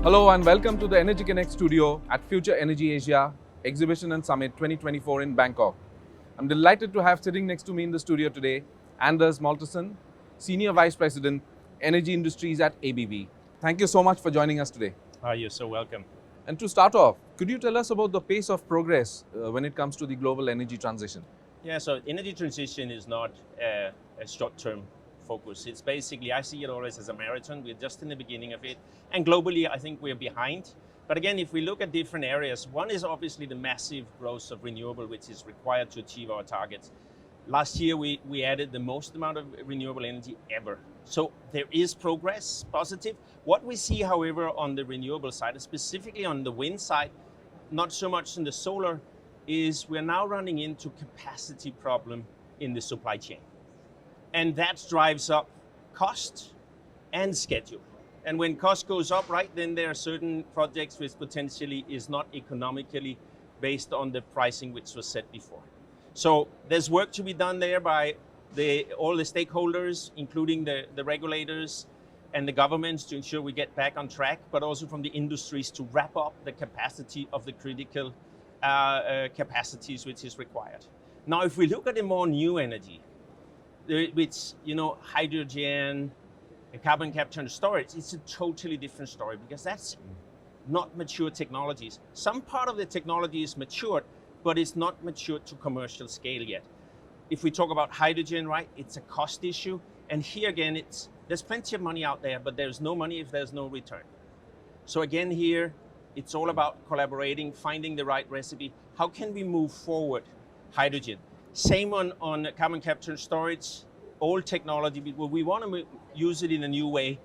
Hello and welcome to the Energy Connect studio at Future Energy Asia Exhibition and Summit 2024 in Bangkok. I'm delighted to have sitting next to me in the studio today, Anders Maltesen, Senior Vice President, Energy Industries at ABB. Thank you so much for joining us today. You're so welcome. And to start off, could you tell us about the pace of progress when it comes to the global energy transition? Yeah, so energy transition is not a short-term focus. It's basically, I see it always as a marathon. We're just in the beginning of it. And globally, I think we're behind. But again, if we look at different areas, one is obviously the massive growth of renewable, which is required to achieve our targets. Last year, we added the most amount of renewable energy ever. So there is progress, positive. What we see, however, on the renewable side, specifically on the wind side, not so much in the solar, is we're now running into capacity problem in the supply chain. And that drives up cost and schedule. And when cost goes up, right, then there are certain projects which potentially is not economically based on the pricing which was set before. So there's work to be done there by all the stakeholders, including the regulators and the governments, to ensure we get back on track, but also from the industries to wrap up the capacity of the critical capacities which is required. Now, if we look at the more new energy, which, hydrogen, carbon capture and storage, it's a totally different story because that's not mature technologies. Some part of the technology is matured, but it's not matured to commercial scale yet. If we talk about hydrogen, right, it's a cost issue. And here again, there's plenty of money out there, but there's no money if there's no return. So again, here, it's all about collaborating, finding the right recipe. How can we move forward hydrogen? Same on carbon capture and storage, old technology, but we want to use it in a new way.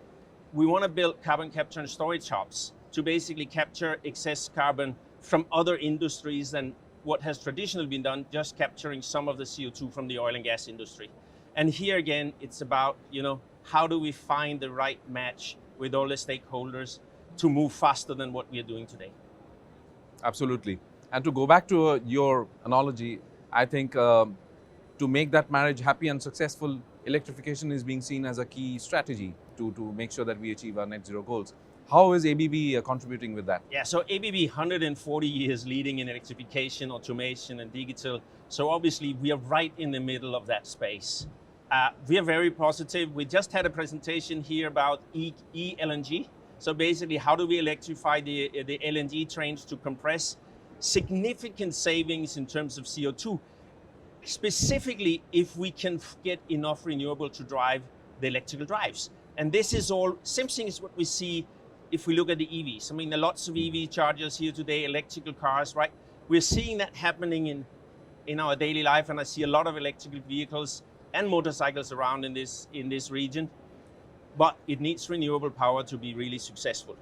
We want to build carbon capture and storage hubs to basically capture excess carbon from other industries than what has traditionally been done, just capturing some of the CO2 from the oil and gas industry. And here again, it's about, how do we find the right match with all the stakeholders to move faster than what we are doing today? Absolutely. And to go back to your analogy, I think to make that marriage happy and successful, electrification is being seen as a key strategy to make sure that we achieve our net zero goals. How is ABB contributing with that? Yeah, so ABB 140 years leading in electrification, automation and digital. So obviously we are right in the middle of that space. We are very positive. We just had a presentation here about LNG. So basically, how do we electrify the LNG trains to compress? Significant savings in terms of CO2, specifically if we can get enough renewable to drive the electrical drives. And this is all, same thing is what we see if we look at the EVs. I mean, there are lots of EV chargers here today, electrical cars, right? We're seeing that happening in our daily life, and I see a lot of electrical vehicles and motorcycles around in this region. But it needs renewable power to be really successful.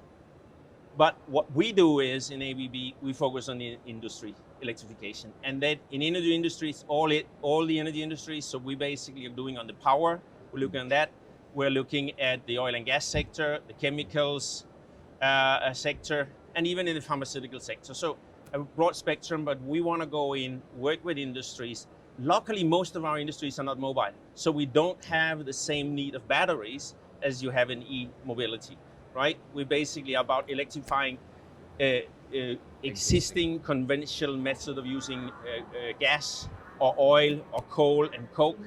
But what we do is, in ABB, we focus on the industry electrification. And that in energy industries, all the energy industries, so we basically are doing on the power, we're looking at that. We're looking at the oil and gas sector, the chemicals sector, and even in the pharmaceutical sector. So a broad spectrum, but we want to go in, work with industries. Luckily, most of our industries are not mobile. So we don't have the same need of batteries as you have in e-mobility, right? We're basically about electrifying existing conventional method of using gas or oil or coal and coke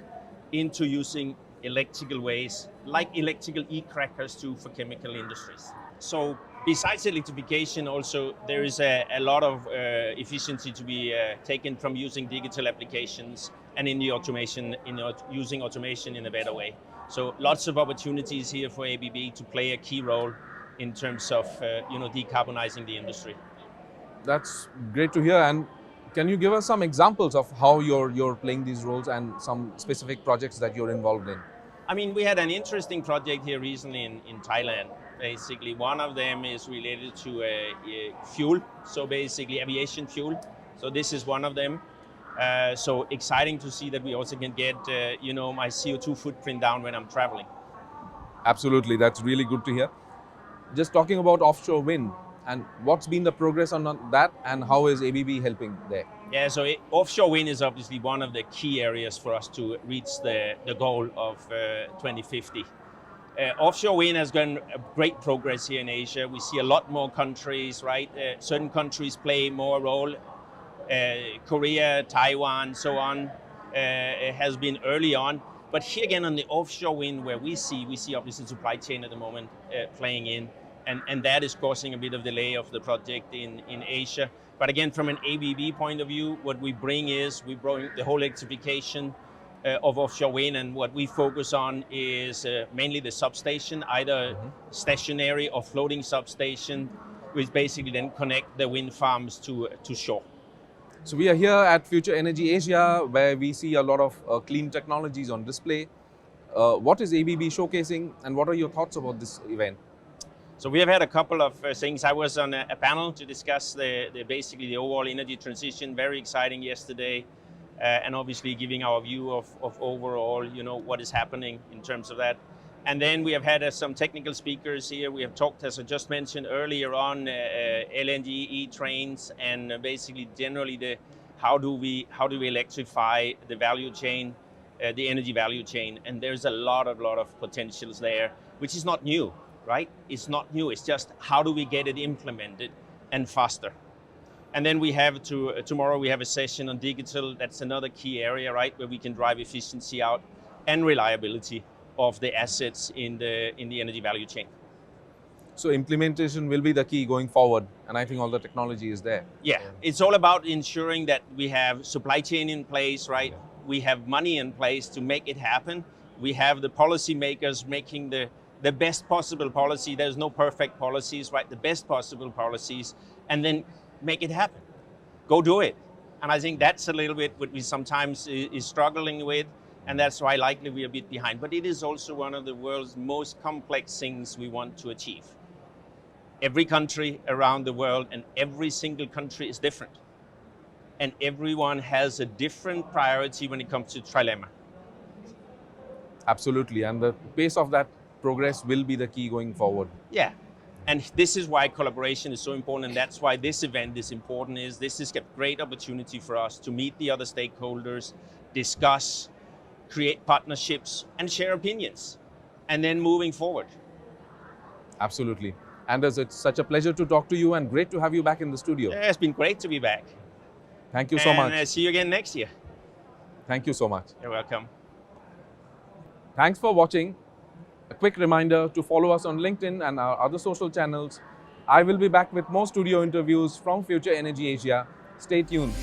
into using electrical ways, like electrical e-crackers do for chemical industries. So besides electrification, also there is a lot of efficiency to be taken from using digital applications and in the automation, using automation in a better way. So lots of opportunities here for ABB to play a key role in terms of decarbonizing the industry. That's great to hear. And can you give us some examples of how you're playing these roles and some specific projects that you're involved in? I mean, we had an interesting project here recently in Thailand. Basically, one of them is related to fuel, so basically aviation fuel. So this is one of them. So exciting to see that we also can get my CO2 footprint down when I'm traveling. Absolutely, that's really good to hear. Just talking about offshore wind, and what's been the progress on that, and how is ABB helping there? Yeah, so offshore wind is obviously one of the key areas for us to reach the goal of 2050. Offshore wind has gone great progress here in Asia. We see a lot more countries, right? Certain countries play more role. Korea, Taiwan, so on, has been early on. But here again on the offshore wind, where we see obviously supply chain at the moment playing in, and that is causing a bit of delay of the project in Asia. But again, from an ABB point of view, what we bring the whole electrification of offshore wind, and what we focus on is mainly the substation, either stationary or floating substation, which basically then connect the wind farms to shore. So we are here at Future Energy Asia, where we see a lot of clean technologies on display. What is ABB showcasing, and what are your thoughts about this event? So we have had a couple of things. I was on a panel to discuss basically the overall energy transition. Very exciting yesterday, and obviously giving our view of overall, what is happening in terms of that. And then we have had some technical speakers here. We have talked, as I just mentioned earlier, on LNG trains, and basically generally how do we electrify the value chain, the energy value chain. And there's a lot of potentials there, which is not new, right? It's not new. It's just how do we get it implemented and faster. And then we have tomorrow we have a session on digital. That's another key area, right, where we can drive efficiency out and reliability of the assets in the energy value chain. So implementation will be the key going forward, and I think all the technology is there. Yeah, it's all about ensuring that we have supply chain in place, right? We have money in place to make it happen. We have the policymakers making the best possible policy. There's no perfect policies, right? The best possible policies, and then make it happen. Go do it. And I think that's a little bit what we sometimes is struggling with. And that's why likely we're a bit behind. But it is also one of the world's most complex things we want to achieve. Every country around the world, and every single country is different. And everyone has a different priority when it comes to trilemma. Absolutely, and the pace of that progress will be the key going forward. Yeah, and this is why collaboration is so important, and that's why this event is important. This is a great opportunity for us to meet the other stakeholders, discuss, create partnerships, and share opinions, and then moving forward. Absolutely. Anders, it's such a pleasure to talk to you, and great to have you back in the studio. Yeah, it's been great to be back. Thank you so much. And see you again next year. Thank you so much. You're welcome. Thanks for watching. A quick reminder to follow us on LinkedIn and our other social channels. I will be back with more studio interviews from Future Energy Asia. Stay tuned.